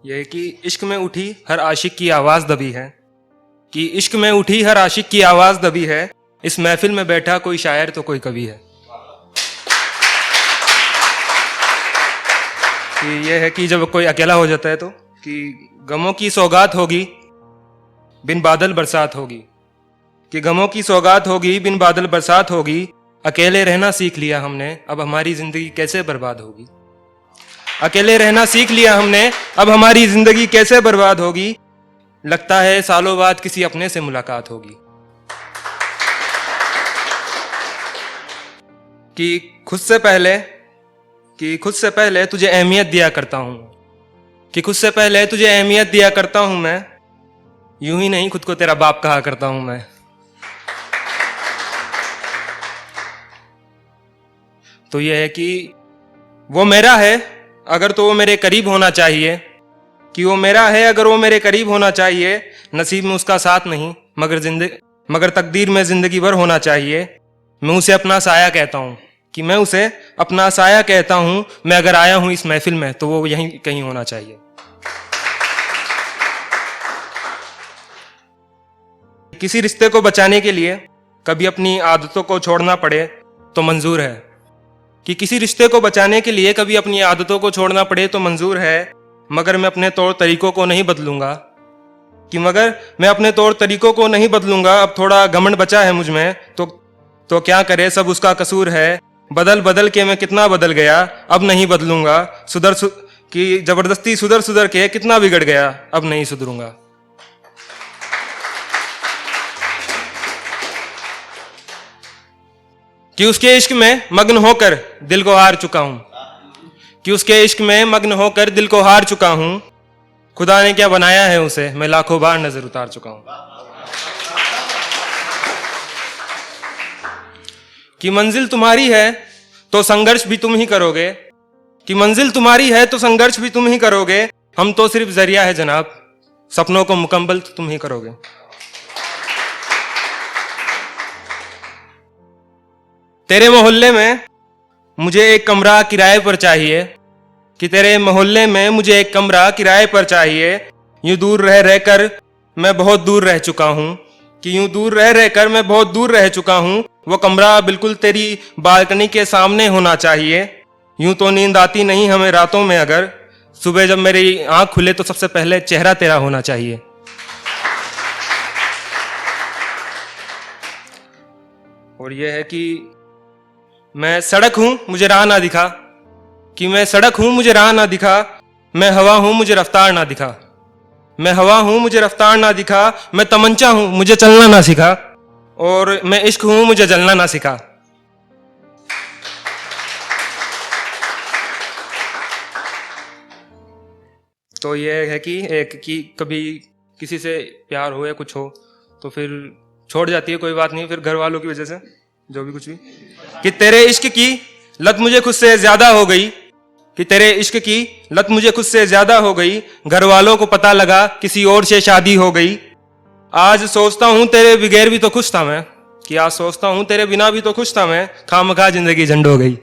यह कि इश्क में उठी हर आशिक की आवाज़ दबी है, कि इश्क में उठी हर आशिक की आवाज़ दबी है, इस महफिल में बैठा कोई शायर तो कोई कवि है। कि यह है कि जब कोई अकेला हो जाता है तो कि गमों की सौगात होगी बिन बादल बरसात होगी, कि गमों की सौगात होगी बिन बादल बरसात होगी, अकेले रहना सीख लिया हमने अब हमारी जिंदगी कैसे बर्बाद होगी। अकेले रहना सीख लिया हमने अब हमारी जिंदगी कैसे बर्बाद होगी, लगता है सालों बाद किसी अपने से मुलाकात होगी। कि खुद से पहले तुझे अहमियत दिया करता हूं, कि खुद से पहले तुझे अहमियत दिया करता हूं मैं, यूं ही नहीं खुद को तेरा बाप कहा करता हूं मैं। तो यह है कि वो मेरा है अगर तो वो मेरे करीब होना चाहिए, कि वो मेरा है अगर वो मेरे करीब होना चाहिए, नसीब में उसका साथ नहीं मगर तकदीर में जिंदगी भर होना चाहिए। मैं उसे अपना साया कहता हूँ, कि मैं उसे अपना साया कहता हूँ, मैं अगर आया हूँ इस महफिल में तो वो यहीं कहीं होना चाहिए। किसी रिश्ते को बचाने के लिए कभी अपनी आदतों को छोड़ना पड़े तो मंजूर है, कि किसी रिश्ते को बचाने के लिए कभी अपनी आदतों को छोड़ना पड़े तो मंजूर है, मगर मैं अपने तौर तरीकों को नहीं बदलूंगा, कि मगर मैं अपने तौर तरीकों को नहीं बदलूंगा। अब थोड़ा घमंड बचा है मुझ में तो क्या करे, सब उसका कसूर है, बदल बदल के मैं कितना बदल गया, अब नहीं बदलूंगा, कि जबरदस्ती सुधर के कितना बिगड़ गया, अब नहीं सुधरूंगा। कि उसके इश्क में मग्न होकर दिल को हार चुका हूं, कि उसके इश्क में मग्न होकर दिल को हार चुका हूं, खुदा ने क्या बनाया है उसे मैं लाखों बार नजर उतार चुका हूं। कि मंजिल तुम्हारी है तो संघर्ष भी तुम ही करोगे, कि मंजिल तुम्हारी है तो संघर्ष भी तुम ही करोगे, हम तो सिर्फ जरिया है जनाब, सपनों को मुकम्मल तो तुम ही करोगे। तेरे मोहल्ले में मुझे एक कमरा किराए पर चाहिए, कि तेरे मोहल्ले में मुझे एक कमरा किराए पर चाहिए, यूं दूर रह रहकर मैं बहुत दूर रह चुका हूं, कि यूं दूर रह रहकर मैं बहुत दूर रह चुका हूं, वो कमरा बिल्कुल तेरी बालकनी के सामने होना चाहिए। यूं तो नींद आती नहीं हमें रातों में, अगर सुबह जब मेरी आंख खुले तो सबसे पहले चेहरा तेरा होना चाहिए। और यह है कि मैं सड़क हूं मुझे राह ना दिखा, कि मैं सड़क हूं मुझे राह ना दिखा, मैं हवा हूं मुझे रफ्तार ना दिखा, मैं हवा हूं मुझे रफ्तार ना दिखा, मैं तमंचा हूं मुझे चलना ना सिखा, और मैं इश्क हूं मुझे जलना ना सिखा। तो यह है कि कभी किसी से प्यार हो या कुछ हो तो फिर छोड़ जाती है, कोई बात नहीं, फिर घर वालों की वजह से जो भी कुछ भी, कि तेरे इश्क की लत मुझे खुद से ज्यादा हो गई, कि तेरे इश्क की लत मुझे खुद से ज्यादा हो गई, घर वालों को पता लगा किसी और से शादी हो गई। आज सोचता हूं तेरे बगैर भी तो खुश था मैं, कि आज सोचता हूं तेरे बिना भी तो खुश था मैं, खामखा जिंदगी झंड हो गई।